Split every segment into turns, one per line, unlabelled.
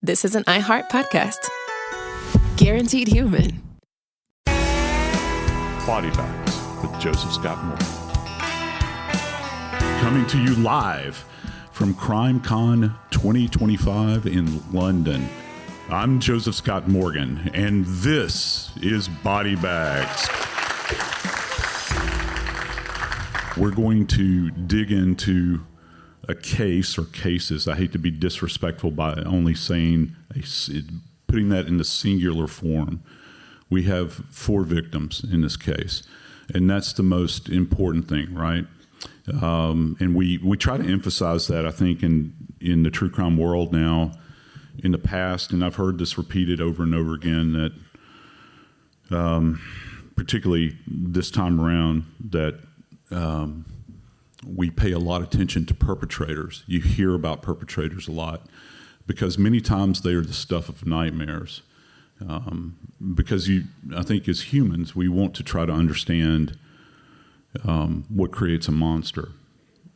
This is an iHeart podcast. Guaranteed human.
Body Bags with Joseph Scott Morgan. Coming to you live from CrimeCon 2025 in London. I'm Joseph Scott Morgan, and this is Body Bags. We're going to dig into a case or cases. I hate to be disrespectful by only saying, putting that in the singular form. We have 4 victims in this case, and that's the most important thing, right? And we try to emphasize that, I think, in the true crime world now. In the past, and I've heard this repeated over and over again, that particularly this time around, that we pay a lot of attention to perpetrators. You hear about perpetrators a lot because many times they are the stuff of nightmares. Because I think as humans, we want to try to understand what creates a monster.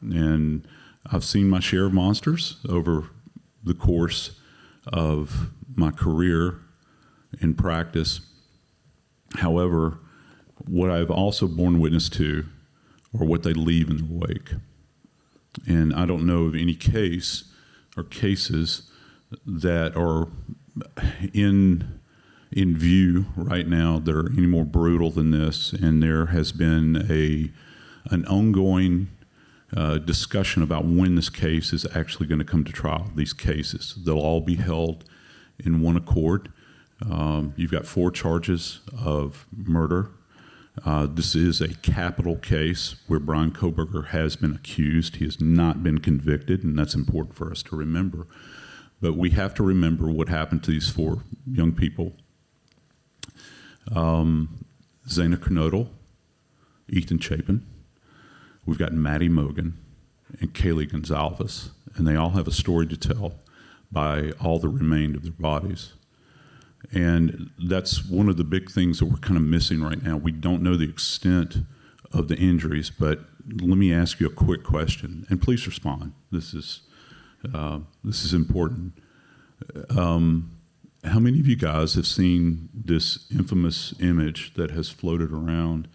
And I've seen my share of monsters over the course of my career in practice. However, what I've also borne witness to are what they leave in their wake. And I don't know of any case or cases that are in view right now that are any more brutal than this. And there has been an ongoing discussion about when this case is actually going to come to trial. These cases, they'll all be held in one accord. You've got 4 charges of murder. This is a capital case where Brian Kohberger has been accused. He has not been convicted, and that's important for us to remember. But we have to remember what happened to these 4 young people. Zana Kernodle, Ethan Chapin. We've got Maddie Mogan and Kaylee Gonzalez, and they all have a story to tell by all that remained of their bodies. And that's one of the big things that we're kind of missing right now. We don't know the extent of the injuries, but let me ask you a quick question, and please respond. This is important. How many of you guys have seen this infamous image that has floated around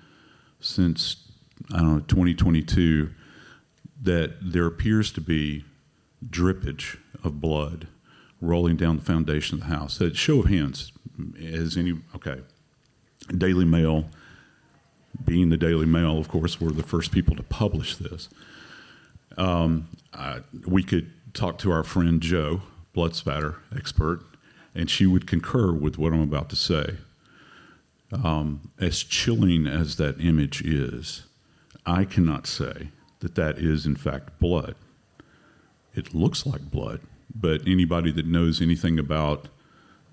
since 2022, that there appears to be drippage of blood rolling down the foundation of the house? Show of hands. Daily Mail, being the Daily Mail, of course, were the first people to publish this. We could talk to our friend Jo, blood spatter expert, and she would concur with what I'm about to say. As chilling as that image is, I cannot say that is in fact blood. It looks like blood, but anybody that knows anything about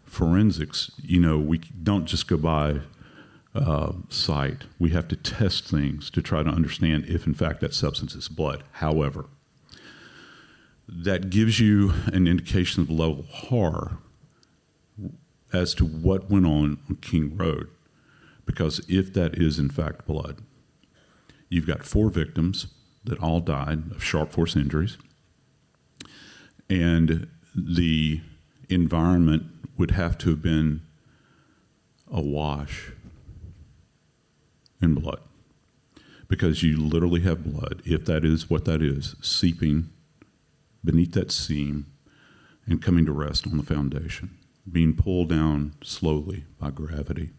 forensics, we don't just go by sight. We have to test things to try to understand if in fact that substance is blood. However, that gives you an indication of the level of horror as to what went on King Road. Because if that is in fact blood, you've got 4 victims that all died of sharp force injuries, and the environment would have to have been awash in blood, because you literally have blood, if that is what that is, seeping beneath that seam and coming to rest on the foundation, being pulled down slowly by gravity.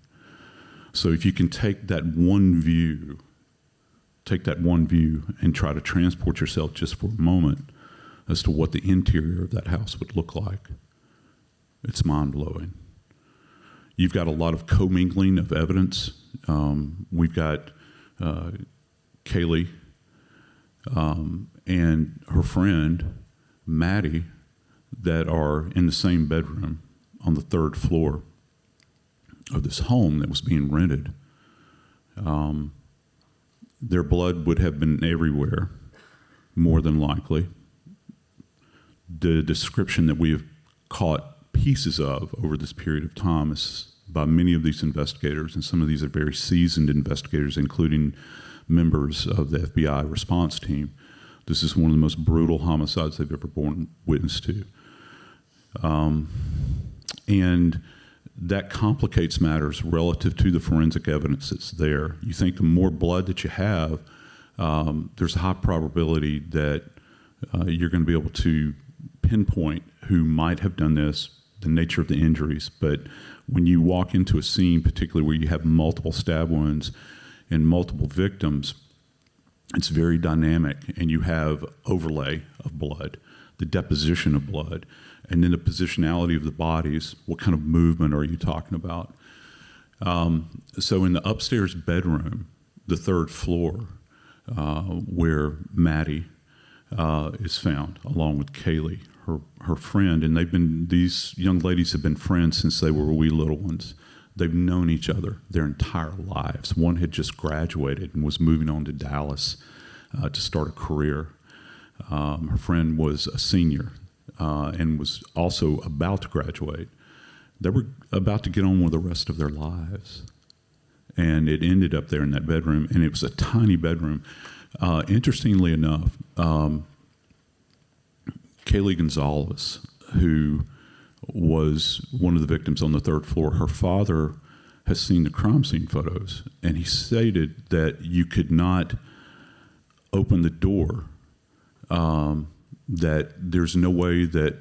So if you can take that one view and try to transport yourself just for a moment as to what the interior of that house would look like, it's mind-blowing. You've got a lot of commingling of evidence. We've got Kaylee and her friend, Maddie, that are in the same bedroom on the 3rd floor of this home that was being rented. Their blood would have been everywhere, more than likely. The description that we have caught pieces of over this period of time is by many of these investigators, and some of these are very seasoned investigators, including members of the FBI response team. This is one of the most brutal homicides they've ever borne witness to. And that complicates matters relative to the forensic evidence that's there. You think the more blood that you have, there's a high probability that you're going to be able to pinpoint who might have done this, the nature of the injuries. But when you walk into a scene, particularly where you have multiple stab wounds and multiple victims, it's very dynamic, and you have overlay of blood, the deposition of blood, and then the positionality of the bodies. What kind of movement are you talking about? So in the upstairs bedroom, the third floor, where Maddie is found, along with Kaylee, her friend, and these young ladies have been friends since they were wee little ones. They've known each other their entire lives. One had just graduated and was moving on to Dallas to start a career. Her friend was a senior and was also about to graduate. They were about to get on with the rest of their lives. And it ended up there in that bedroom, and it was a tiny bedroom. Interestingly enough, Kaylee Gonzalez, who was one of the victims on the third floor, her father has seen the crime scene photos, and he stated that you could not open the door, that there's no way that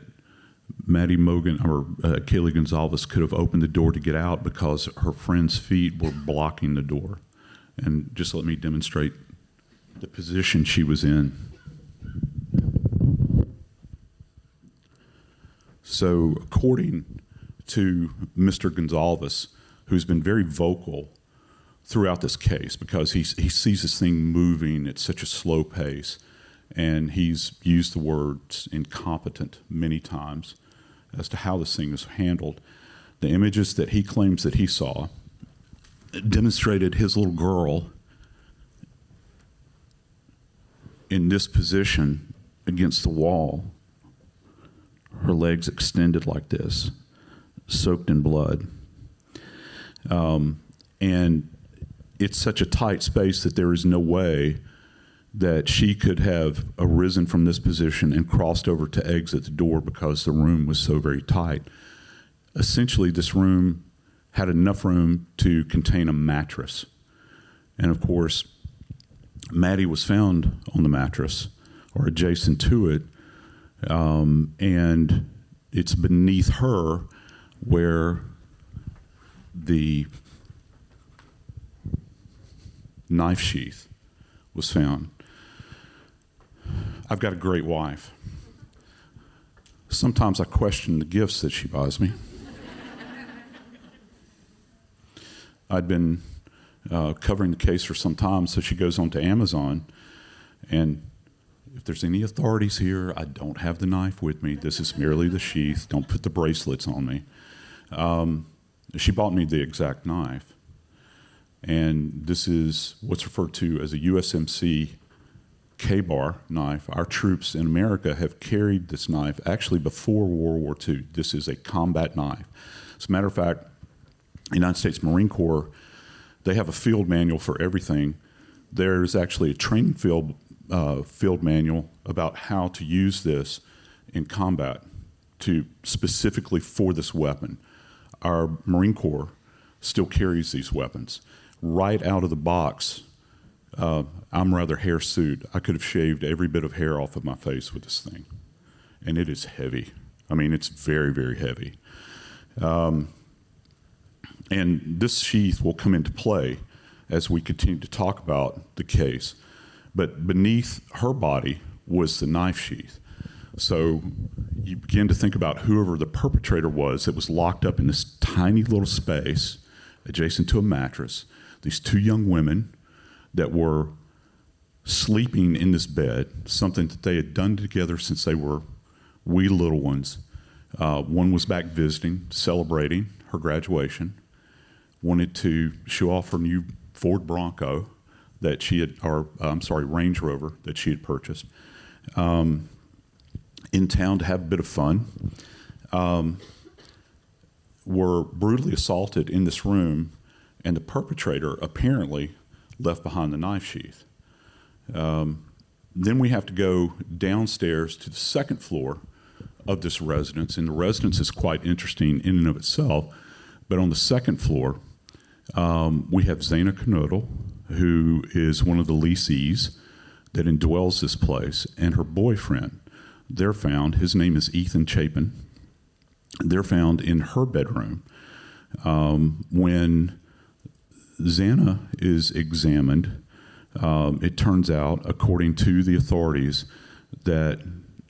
Maddie Mogan or Kaylee Gonzalez could have opened the door to get out because her friend's feet were blocking the door. And just let me demonstrate the position she was in. So according to Mr. Gonzalez, who's been very vocal throughout this case because he sees this thing moving at such a slow pace, and he's used the words incompetent many times as to how this thing is handled. The images that he claims that he saw demonstrated his little girl in this position against the wall, her legs extended like this, soaked in blood. And it's such a tight space that there is no way that she could have arisen from this position and crossed over to exit the door because the room was so very tight. Essentially, this room had enough room to contain a mattress. And of course, Maddie was found on the mattress or adjacent to it, and it's beneath her where the knife sheath was found. I've got a great wife. Sometimes I question the gifts that she buys me. I'd been covering the case for some time, so she goes on to Amazon, and if there's any authorities here, I don't have the knife with me. This is merely the sheath. Don't put the bracelets on me. She bought me the exact knife, and this is what's referred to as a USMC K-bar knife. Our troops in America have carried this knife actually before World War II. This is a combat knife. As a matter of fact, the United States Marine Corps, they have a field manual for everything. There's actually a training field manual about how to use this in combat specifically for this weapon. Our Marine Corps still carries these weapons. Right out of the box, I'm rather hirsute. I could have shaved every bit of hair off of my face with this thing. And it is heavy. I mean, it's very, very heavy. And this sheath will come into play as we continue to talk about the case. But beneath her body was the knife sheath. So you begin to think about whoever the perpetrator was that was locked up in this tiny little space adjacent to a mattress. These two young women that were sleeping in this bed, something that they had done together since they were wee little ones. One was back visiting, celebrating her graduation, wanted to show off her new Ford Bronco that she had, Range Rover that she had purchased, in town to have a bit of fun, were brutally assaulted in this room, and the perpetrator apparently left behind the knife sheath. Then we have to go downstairs to the second floor of this residence, and the residence is quite interesting in and of itself. But on the second floor, we have Zana Knodel, who is one of the lessees that indwells this place, and her boyfriend. They're found, his name is Ethan Chapin. They're found in her bedroom. When Zana is examined, it turns out, according to the authorities, that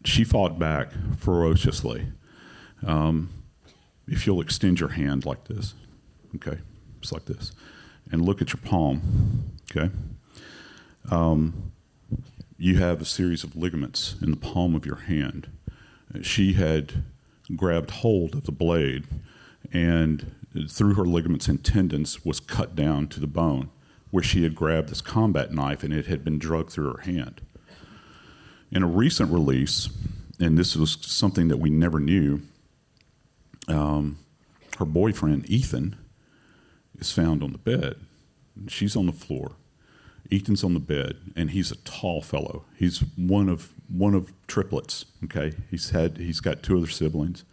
she fought back ferociously. If you'll extend your hand like this, okay, just like this, and look at your palm, okay, you have a series of ligaments in the palm of your hand. She had grabbed hold of the blade, and through her ligaments and tendons was cut down to the bone, where she had grabbed this combat knife and it had been drugged through her hand. In a recent release, and this was something that we never knew, her boyfriend, Ethan, is found on the bed. She's on the floor. Ethan's on the bed, and he's a tall fellow. He's one of triplets. Okay, he's got two other siblings.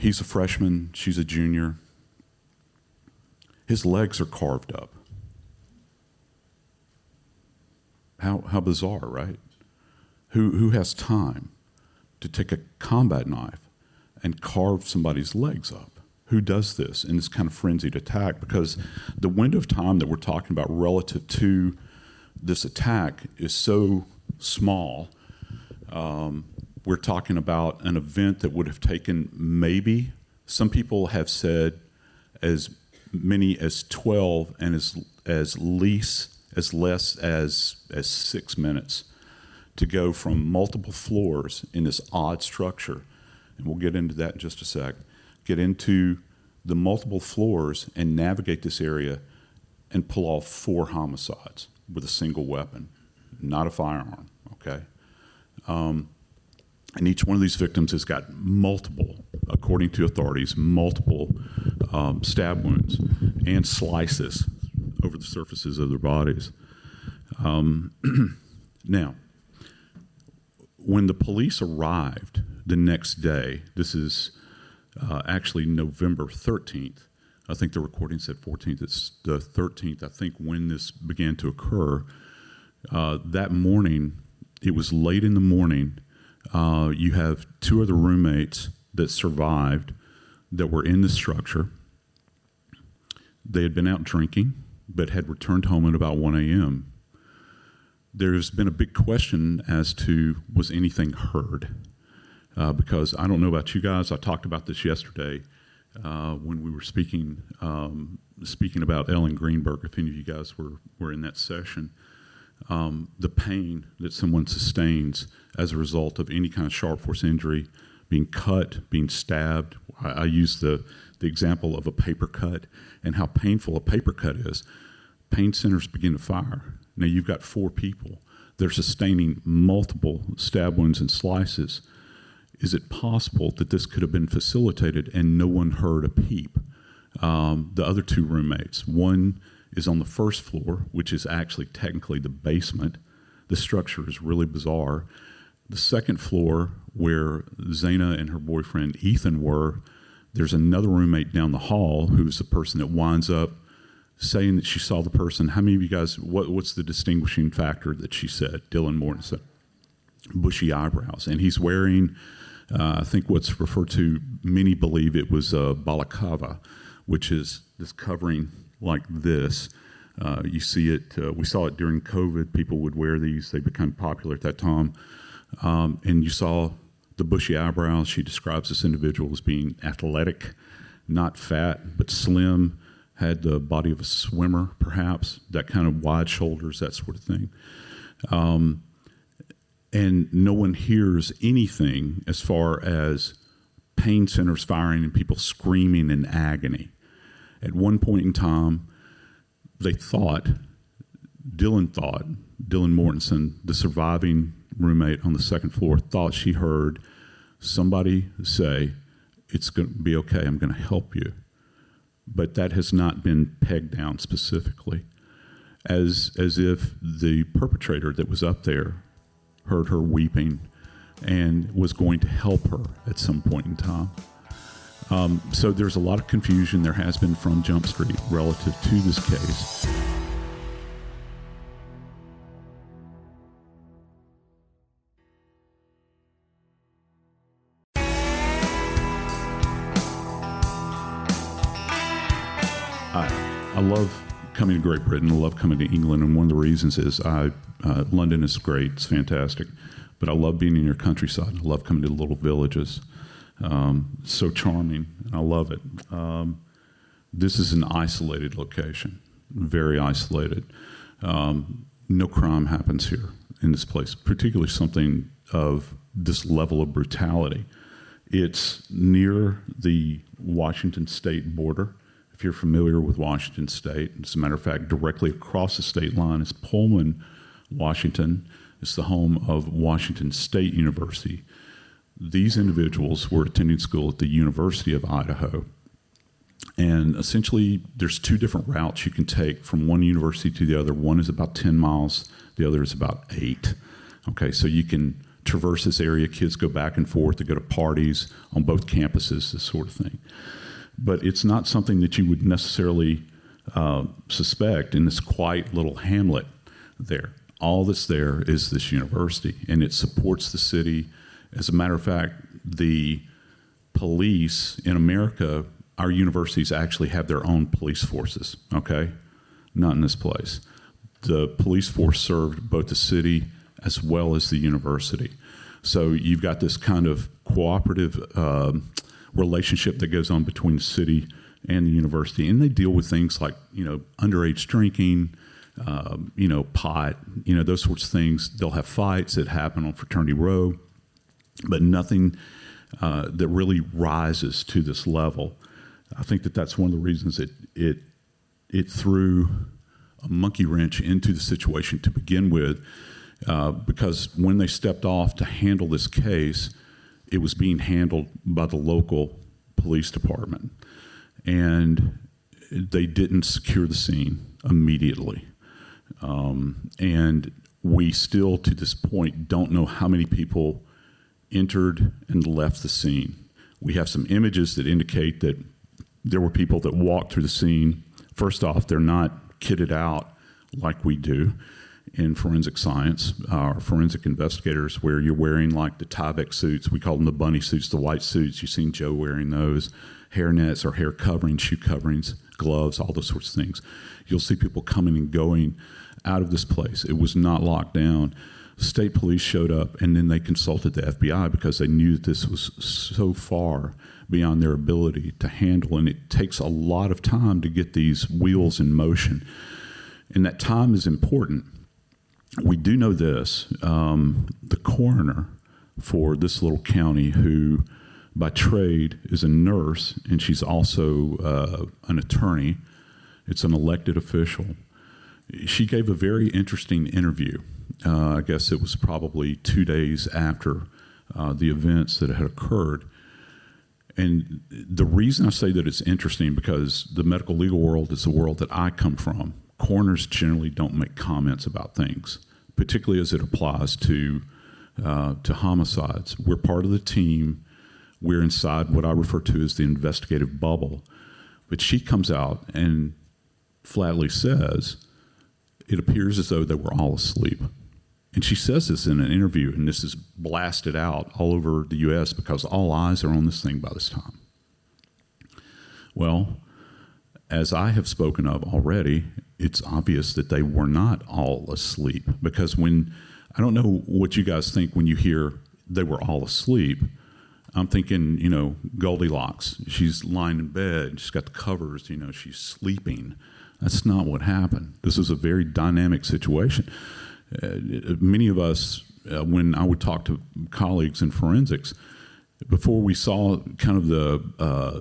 He's a freshman. She's a junior. His legs are carved up. How bizarre, right? Who has time to take a combat knife and carve somebody's legs up? Who does this in this kind of frenzied attack? Because the window of time that we're talking about relative to this attack is so small. We're talking about an event that would have taken maybe, some people have said, as many as 12 and as less as 6 minutes to go from multiple floors in this odd structure. And we'll get into that in just a sec. Get into the multiple floors and navigate this area and pull off 4 homicides with a single weapon, not a firearm, okay? And each one of these victims has got multiple, according to authorities, multiple stab wounds and slices over the surfaces of their bodies. Now, when the police arrived the next day, this is actually November 13th. I think the recording said 14th. It's the 13th, I think, when this began to occur. That morning, it was late in the morning. You have 2 other roommates that survived that were in the structure. They had been out drinking, but had returned home at about 1 a.m. There's been a big question as to, was anything heard? Because I don't know about you guys. I talked about this yesterday when we were speaking about Ellen Greenberg, if any of you guys were in that session. The pain that someone sustains as a result of any kind of sharp force injury, being cut, being stabbed. I use the example of a paper cut and how painful a paper cut is. Pain centers begin to fire. Now you've got 4 people. They're sustaining multiple stab wounds and slices. Is it possible that this could have been facilitated and no one heard a peep? The other 2 roommates, one is on the first floor, which is actually technically the basement. The structure is really bizarre. The second floor, where Zana and her boyfriend Ethan were, there's another roommate down the hall who's the person that winds up saying that she saw the person. How many of you guys, what's the distinguishing factor that she said? Dylan Mortensen. Bushy eyebrows. And he's wearing, I think what's referred to, many believe it was a balaclava, which is this covering like this. You see it, we saw it during COVID. People would wear these. They became popular at that time. And you saw the bushy eyebrows. She describes this individual as being athletic, not fat, but slim, had the body of a swimmer, perhaps, that kind of wide shoulders, that sort of thing. And no one hears anything as far as pain centers firing and people screaming in agony. At one point in time, Dylan Mortensen, the surviving roommate on the second floor, thought she heard somebody say, "It's going to be okay, I'm going to help you." But that has not been pegged down specifically, as if the perpetrator that was up there heard her weeping, and was going to help her at some point in time. So there's a lot of confusion there has been from Jump Street relative to this case. I love coming to Great Britain. I love coming to England, and one of the reasons is London is great. It's fantastic. But I love being in your countryside. I love coming to the little villages. So charming. I love it. This is an isolated location, very isolated. No crime happens here in this place, particularly something of this level of brutality. It's near the Washington state border. If you're familiar with Washington state, as a matter of fact, directly across the state line is Pullman, Washington. It's the home of Washington State University. These individuals were attending school at the University of Idaho. And essentially, there's two different routes you can take from one university to the other. One is about 10 miles. The other is about 8. Okay, so you can traverse this area. Kids go back and forth. They go to parties on both campuses, this sort of thing. But it's not something that you would necessarily suspect in this quiet little hamlet there. All that's there is this university, and it supports the city. As a matter of fact, the police in America, our universities actually have their own police forces, okay? Not in this place. The police force served both the city as well as the university. So you've got this kind of cooperative relationship that goes on between the city and the university, and they deal with things like, underage drinking, pot, those sorts of things. They'll have fights that happen on Fraternity Row, but nothing that really rises to this level. I think that that's one of the reasons it threw a monkey wrench into the situation to begin with, because when they stepped off to handle this case, it was being handled by the local police department, and they didn't secure the scene immediately. And we still, to this point, don't know how many people entered and left the scene. We have some images that indicate that there were people that walked through the scene. First off, they're not kitted out like we do in forensic science. Our forensic investigators, where you're wearing like the Tyvek suits, we call them the bunny suits, the white suits. You've seen Joe wearing those, hair nets or hair coverings, shoe coverings, gloves, all those sorts of things. You'll see people coming and going out of this place. It was not locked down. State police showed up, and then they consulted the FBI because they knew that this was so far beyond their ability to handle, and it takes a lot of time to get these wheels in motion, and that time is important. We do know this. The coroner for this little county, who by trade is a nurse, and she's also an attorney, it's an elected official. She gave a very interesting interview. I guess it was probably 2 days after the events that had occurred. And the reason I say that it's interesting, because the medical legal world is the world that I come from. Coroners generally don't make comments about things, particularly as it applies to homicides. We're part of the team. We're inside what I refer to as the investigative bubble. But she comes out and flatly says, it appears as though they were all asleep. And she says this in an interview, and this is blasted out all over the U.S. because all eyes are on this thing by this time. Well, as I have spoken of already, it's obvious that they were not all asleep, because I don't know what you guys think when you hear they were all asleep. I'm thinking, Goldilocks. She's lying in bed. She's got the covers. She's sleeping. That's not what happened. This was a very dynamic situation. Many of us, when I would talk to colleagues in forensics, before we saw kind of the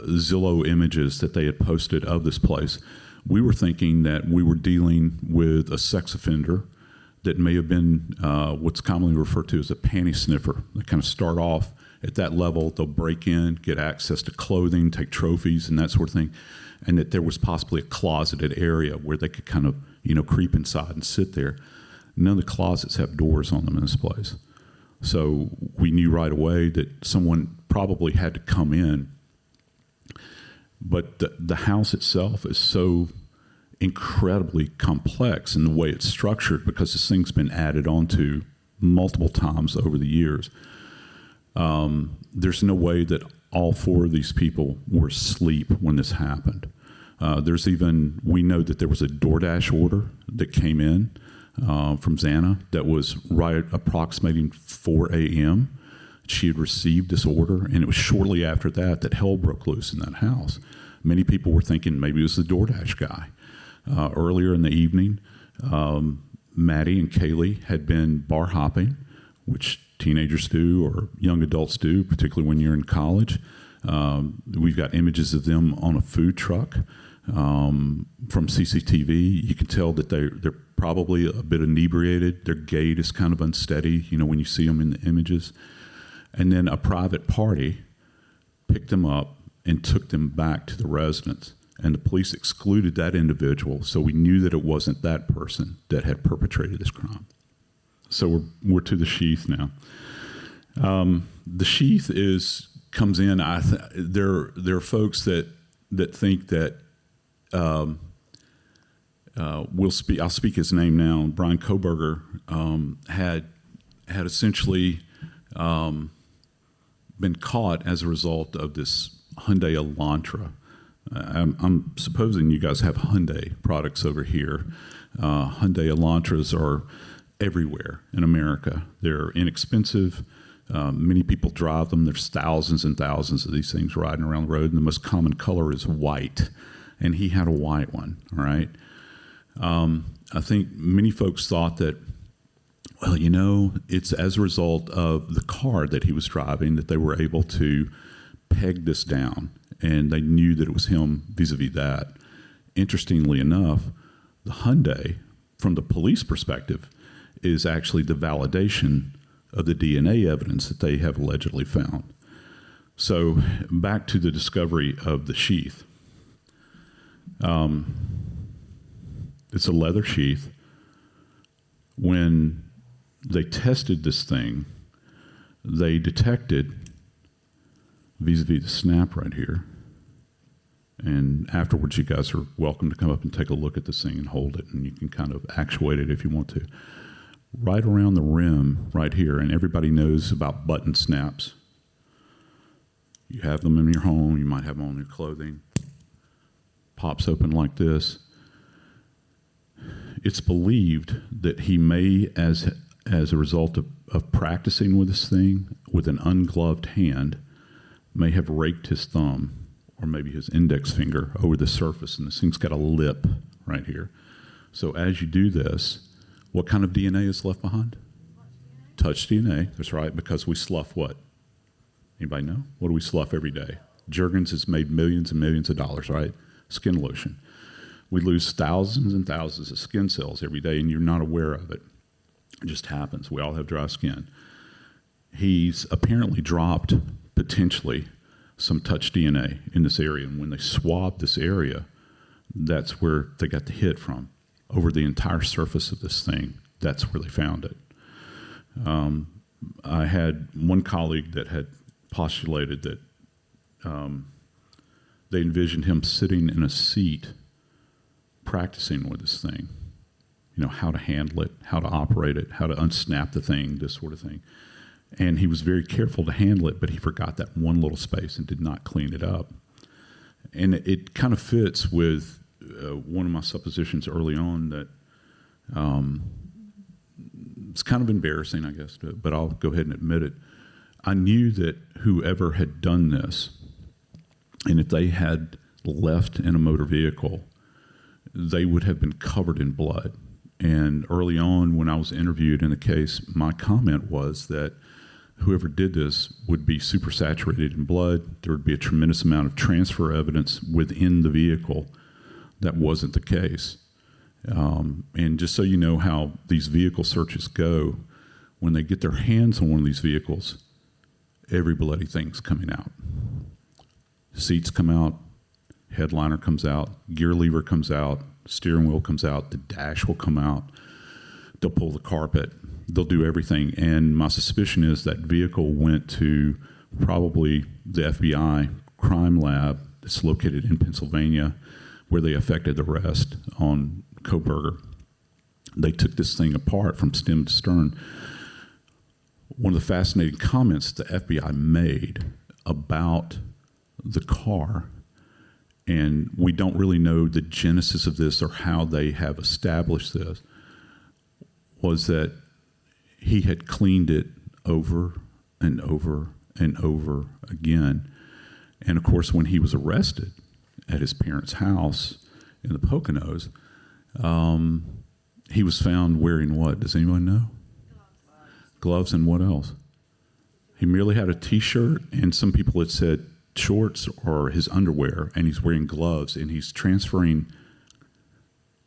Zillow images that they had posted of this place, we were thinking that we were dealing with a sex offender that may have been what's commonly referred to as a panty sniffer. They kind of start off at that level. They'll break in, get access to clothing, take trophies, and that sort of thing. And that there was possibly a closeted area where they could kind of, creep inside and sit there. None of the closets have doors on them in this place. So we knew right away that someone probably had to come in. But the house itself is so incredibly complex in the way it's structured because this thing's been added onto multiple times over the years. There's no way that all four of these people were asleep when this happened. We know that there was a DoorDash order that came in from Xana that was right approximating 4 a.m. She had received this order, and it was shortly after that hell broke loose in that house. Many people were thinking maybe it was the DoorDash guy. Earlier in the evening, Maddie and Kaylee had been bar hopping, which teenagers do or young adults do, particularly when you're in college. We've got images of them on a food truck from CCTV. You can tell that they're probably a bit inebriated. Their gait is kind of unsteady, when you see them in the images. And then a private party picked them up and took them back to the residence. And the police excluded that individual, so we knew that it wasn't that person that had perpetrated this crime. So we're to the sheath now. The sheath comes in. There are folks that think that I'll speak his name now. Brian Kohberger had essentially been caught as a result of this Hyundai Elantra. I'm supposing you guys have Hyundai products over here. Hyundai Elantras are everywhere in America. They're inexpensive. Many people drive them. There's thousands and thousands of these things riding around the road, and the most common color is white. And he had a white one, all right? I think many folks thought that, well, it's as a result of the car that he was driving that they were able to peg this down, and they knew that it was him vis-a-vis that. Interestingly enough, the Hyundai, from the police perspective, is actually the validation of the DNA evidence that they have allegedly found. So back to the discovery of the sheath. It's a leather sheath. When they tested this thing, they detected, vis-a-vis the snap right here, and afterwards you guys are welcome to come up and take a look at this thing and hold it, and you can kind of actuate it if you want to. Right around the rim right here, and everybody knows about button snaps. You have them in your home, you might have them on your clothing. Pops open like this. It's believed that he may, as a result of practicing with this thing with an ungloved hand, may have raked his thumb or maybe his index finger over the surface, and this thing's got a lip right here. So as you do this, what kind of DNA is left behind? Touch DNA. That's right, because we slough what? Anybody know? What do we slough every day? Jergens has made millions and millions of dollars, right? Skin lotion. We lose thousands and thousands of skin cells every day, and you're not aware of it. It just happens. We all have dry skin. He's apparently dropped, potentially, some touch DNA in this area, and when they swabbed this area, that's where they got the hit from. Over the entire surface of this thing, that's where they found it. I had one colleague that had postulated that they envisioned him sitting in a seat practicing with this thing, how to handle it, how to operate it, how to unsnap the thing, this sort of thing. And he was very careful to handle it, but he forgot that one little space and did not clean it up. And it kind of fits with one of my suppositions early on that it's kind of embarrassing, I guess, but I'll go ahead and admit it. I knew that whoever had done this, and if they had left in a motor vehicle, they would have been covered in blood. And early on, when I was interviewed in the case, my comment was that whoever did this would be super saturated in blood. There would be a tremendous amount of transfer evidence within the vehicle. That wasn't the case. And just so you know how these vehicle searches go, when they get their hands on one of these vehicles, every bloody thing's coming out. Seats come out, headliner comes out, gear lever comes out, steering wheel comes out, the dash will come out. They'll pull the carpet. they'll do everything. And my suspicion is that vehicle went to probably the FBI crime lab that's located in Pennsylvania, where they effected the arrest on Kohberger. They took this thing apart from stem to stern. One of the fascinating comments the FBI made about the car, and we don't really know the genesis of this or how they have established this, was that he had cleaned it over and over and over again. And of course, when he was arrested at his parents' house in the Poconos, he was found wearing what? Does anyone know? Gloves and what else? He merely had a T-shirt, and some people had said shorts or his underwear, and he's wearing gloves, and he's transferring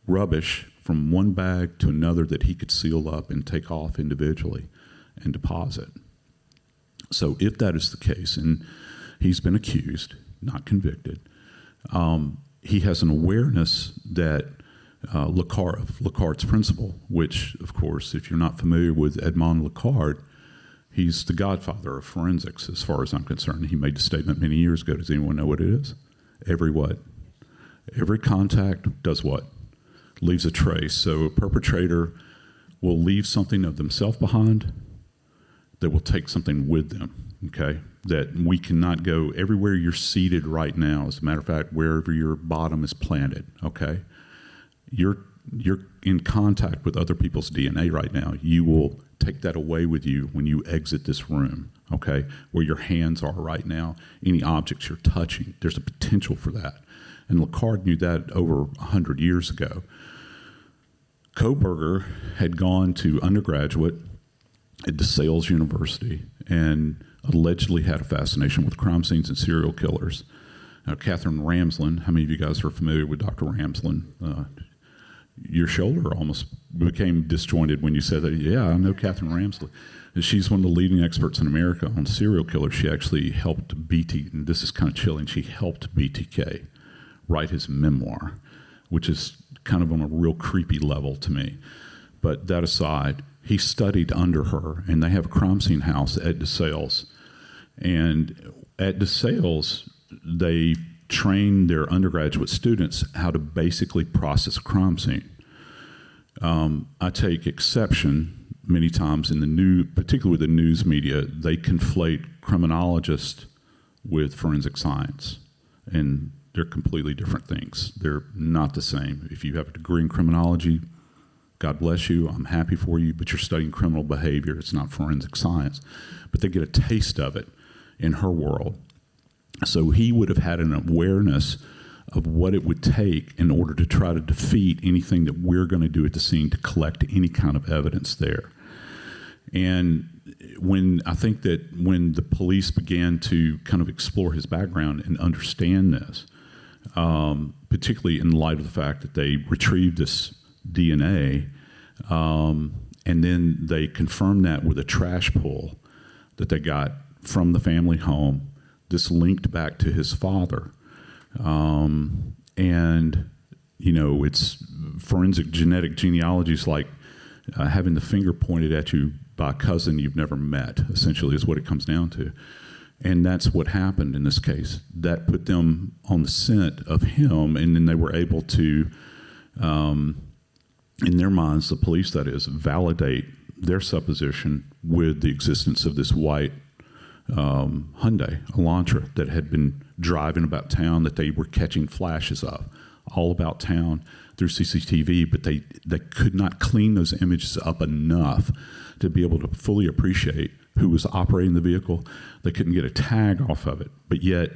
rubbish from one bag to another that he could seal up and take off individually and deposit. So if that is the case, and he's been accused, not convicted, he has an awareness that Lecard's principle, which, of course, if you're not familiar with Edmond Lecard, he's the godfather of forensics, as far as I'm concerned. He made a statement many years ago. Does anyone know what it is? Every what? Every contact does what? Leaves a trace. So a perpetrator will leave something of themselves behind that will take something with them, okay? That we cannot go everywhere you're seated right now. As a matter of fact, wherever your bottom is planted, okay? You're in contact with other people's DNA right now. You will take that away with you when you exit this room, okay? Where your hands are right now, any objects you're touching, there's a potential for that. And Lecard knew that over 100 years ago. Kohberger had gone to undergraduate at DeSales University and allegedly had a fascination with crime scenes and serial killers. Now, Catherine Ramsland, how many of you guys are familiar with Dr. Ramsland? Your shoulder almost became disjointed when you said that. Yeah, I know Catherine Ramsland. She's one of the leading experts in America on serial killers. She actually helped and this is kind of chilling, she helped BTK write his memoir, which is kind of on a real creepy level to me. But that aside, he studied under her, and they have a crime scene house at DeSales. And at DeSales, they train their undergraduate students how to basically process a crime scene. I take exception many times in the news, particularly with the news media, they conflate criminologists with forensic science, and they're completely different things. They're not the same. If you have a degree in criminology, God bless you, I'm happy for you, but you're studying criminal behavior. It's not forensic science. But they get a taste of it in her world. So he would have had an awareness of what it would take in order to try to defeat anything that we're going to do at the scene to collect any kind of evidence there. And I think that when the police began to kind of explore his background and understand this, particularly in light of the fact that they retrieved this DNA, and then they confirmed that with a trash pull that they got from the family home. This linked back to his father. And, you know, it's forensic genetic genealogy is like having the finger pointed at you by a cousin you've never met, essentially, is what it comes down to. And that's what happened in this case. That put them on the scent of him, and then they were able to, in their minds, the police, that is, validate their supposition with the existence of this white Hyundai Elantra that had been driving about town, that they were catching flashes of all about town through CCTV, but they could not clean those images up enough to be able to fully appreciate who was operating the vehicle. They couldn't get a tag off of it, but yet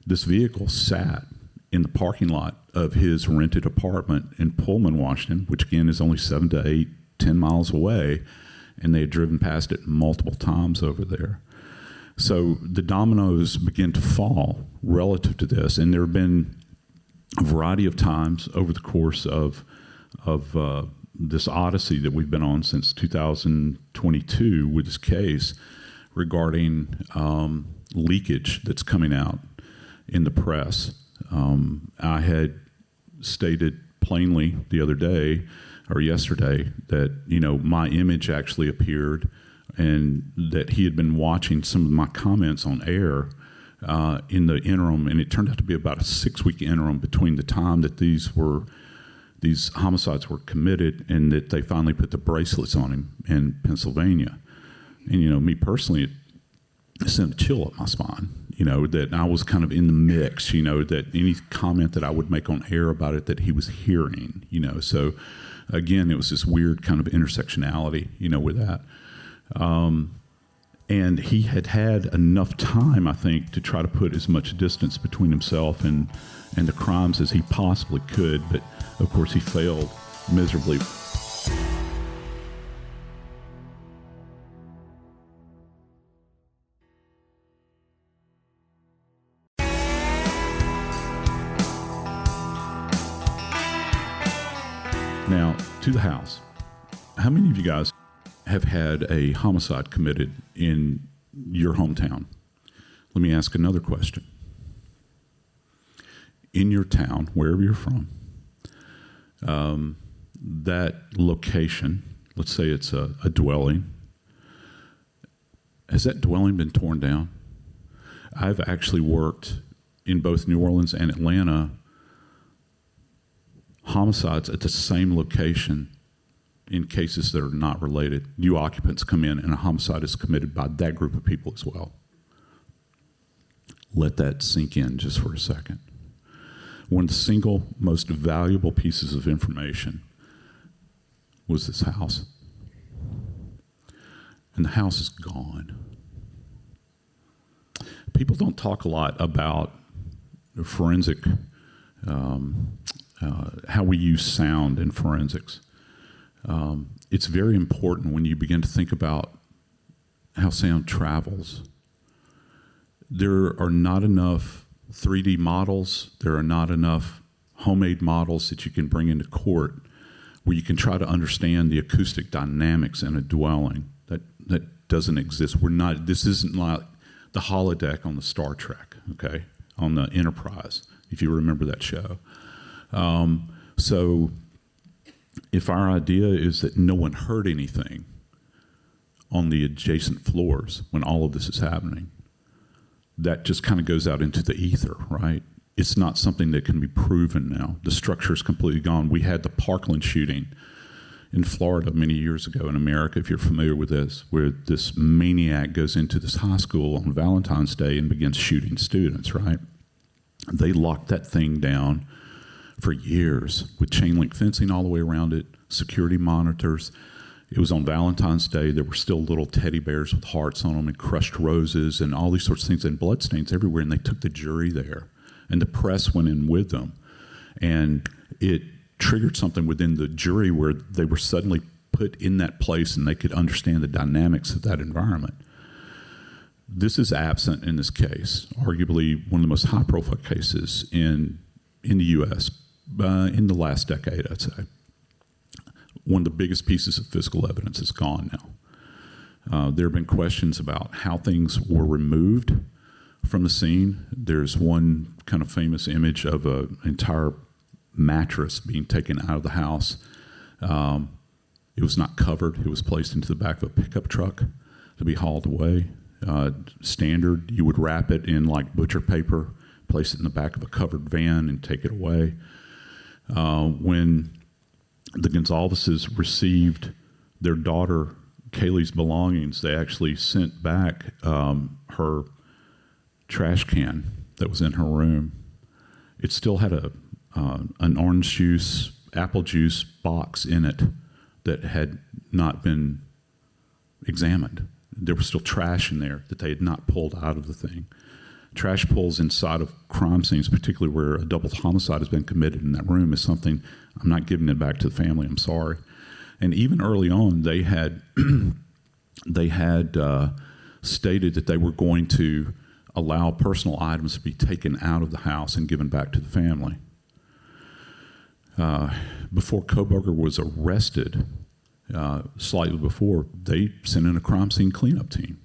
this vehicle sat in the parking lot of his rented apartment in Pullman, Washington, which again is only 7 to 10 miles away, and they had driven past it multiple times over there. So the dominoes begin to fall relative to this, and there have been a variety of times over the course of this odyssey that we've been on since 2022 with this case regarding leakage that's coming out in the press. I had stated plainly the other day or yesterday that, my image actually appeared and that he had been watching some of my comments on air in the interim, and it turned out to be about a 6-week interim between the time that these homicides were committed and that they finally put the bracelets on him in Pennsylvania. And, me personally, it sent a chill up my spine, that I was kind of in the mix, that any comment that I would make on air about it that he was hearing, So, again, it was this weird kind of intersectionality, with that. And he had enough time, I think, to try to put as much distance between himself and the crimes as he possibly could. But, of course, he failed miserably. Now, to the house. How many of you guys have had a homicide committed in your hometown? Let me ask another question. In your town, wherever you're from, that location, let's say it's a dwelling, has that dwelling been torn down? I've actually worked in both New Orleans and Atlanta homicides at the same location in cases that are not related. New occupants come in and a homicide is committed by that group of people as well. Let that sink in just for a second. One of the single most valuable pieces of information was this house. And the house is gone. People don't talk a lot about forensic, how we use sound in forensics. It's very important when you begin to think about how sound travels. There are not enough 3D models, there are not enough homemade models that you can bring into court where you can try to understand the acoustic dynamics in a dwelling. That doesn't exist. This isn't like the holodeck on the Star Trek, okay, on the Enterprise, if you remember that show. So if our idea is that no one heard anything on the adjacent floors when all of this is happening, that just kind of goes out into the ether, right? It's not something that can be proven now. The structure is completely gone. We had the Parkland shooting in Florida many years ago in America, if you're familiar with this, where this maniac goes into this high school on Valentine's Day and begins shooting students, right? They locked that thing down for years with chain link fencing all the way around it, security monitors. It was on Valentine's Day. There were still little teddy bears with hearts on them and crushed roses and all these sorts of things and bloodstains everywhere. And they took the jury there, and the press went in with them. And it triggered something within the jury where they were suddenly put in that place and they could understand the dynamics of that environment. This is absent in this case, arguably one of the most high-profile cases in the U.S. In the last decade, I'd say. One of the biggest pieces of physical evidence is gone now. There have been questions about how things were removed from the scene. There's one kind of famous image of an entire mattress being taken out of the house. It was not covered. It was placed into the back of a pickup truck to be hauled away. Standard, you would wrap it in like butcher paper, place it in the back of a covered van and take it away. When the Gonzalez's received their daughter Kaylee's belongings, they actually sent back her trash can that was in her room. It still had an orange juice, apple juice box in it that had not been examined. There was still trash in there that they had not pulled out of the thing. Trash pulls inside of crime scenes, particularly where a double homicide has been committed in that room, is something I'm not giving it back to the family. I'm sorry. And even early on, they had stated that they were going to allow personal items to be taken out of the house and given back to the family. Before Kohberger was arrested, slightly before, they sent in a crime scene cleanup team.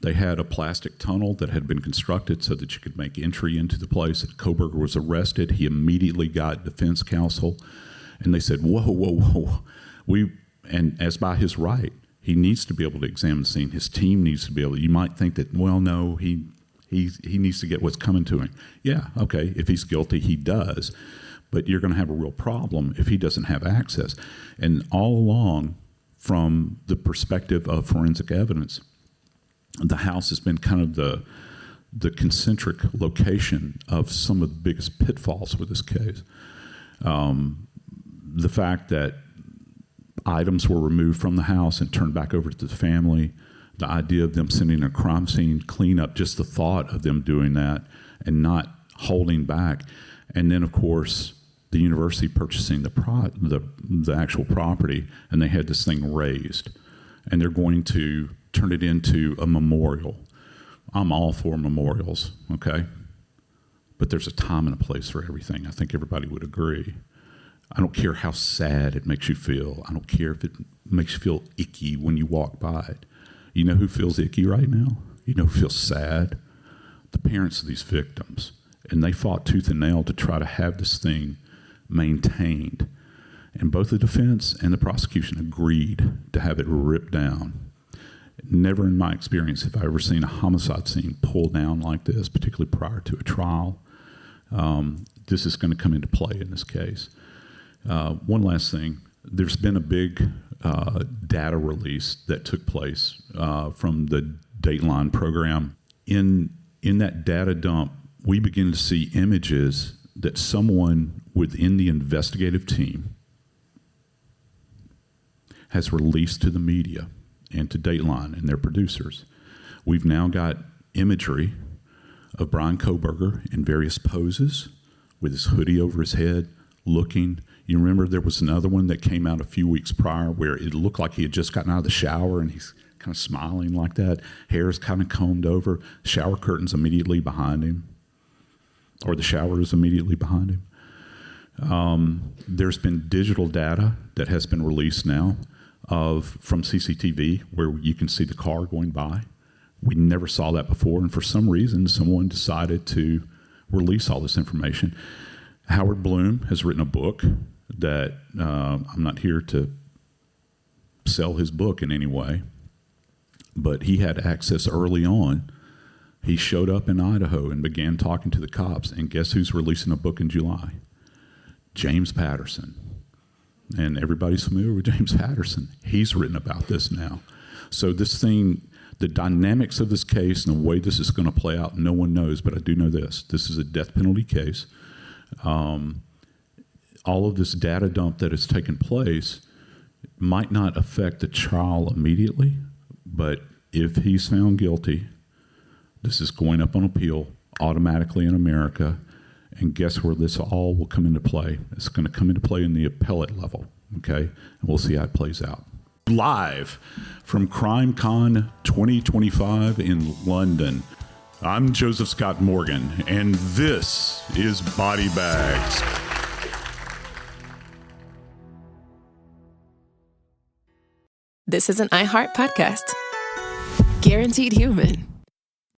They had a plastic tunnel that had been constructed so that you could make entry into the place. Kohberger was arrested. He immediately got defense counsel And they said, whoa. And as by his right, he needs to be able to examine the scene. His team needs to be able to. You might think that, well, no, he needs to get what's coming to him. Yeah, okay, if he's guilty, he does. But you're going to have a real problem if he doesn't have access. And all along, from the perspective of forensic evidence, the house has been kind of the concentric location of some of the biggest pitfalls with this case. The fact that items were removed from the house and turned back over to the family, the idea of them sending a crime scene cleanup, just the thought of them doing that and not holding back. And then, of course, the university purchasing the actual property, and they had this thing raised. And they're going to turn it into a memorial. I'm all for memorials, okay? But there's a time and a place for everything. I think everybody would agree. I don't care how sad it makes you feel. I don't care if it makes you feel icky when you walk by it. You know who feels icky right now? You know who feels sad? The parents of these victims. And they fought tooth and nail to try to have this thing maintained. And both the defense and the prosecution agreed to have it ripped down. Never in my experience have I ever seen a homicide scene pulled down like this, particularly prior to a trial. This is going to come into play in this case. One last thing. There's been a big data release that took place from the Dateline program. In that data dump, we begin to see images that someone within the investigative team has released to the media and to Dateline and their producers. We've now got imagery of Brian Kohberger in various poses with his hoodie over his head, looking. You remember there was another one that came out a few weeks prior where it looked like he had just gotten out of the shower and he's kind of smiling like that. Hair is kind of combed over. Shower curtains immediately behind him, or the shower is immediately behind him. There's been digital data that has been released now from CCTV where you can see the car going by. We never saw that before, and for some reason, someone decided to release all this information. Howard Bloom has written a book that I'm not here to sell his book in any way, but he had access early on. He showed up in Idaho and began talking to the cops, and guess who's releasing a book in July? James Patterson. And everybody's familiar with James Patterson. He's written about this now. So this thing, the dynamics of this case and the way this is going to play out, no one knows, but I do know this. This is a death penalty case. All of this data dump that has taken place might not affect the trial immediately, but if he's found guilty, this is going up on appeal automatically in America. And guess where this all will come into play? It's going to come into play in the appellate level, okay? And we'll see how it plays out. Live from CrimeCon 2025 in London, I'm Joseph Scott Morgan, and this is Body Bags.
This is an iHeart podcast. Guaranteed Human.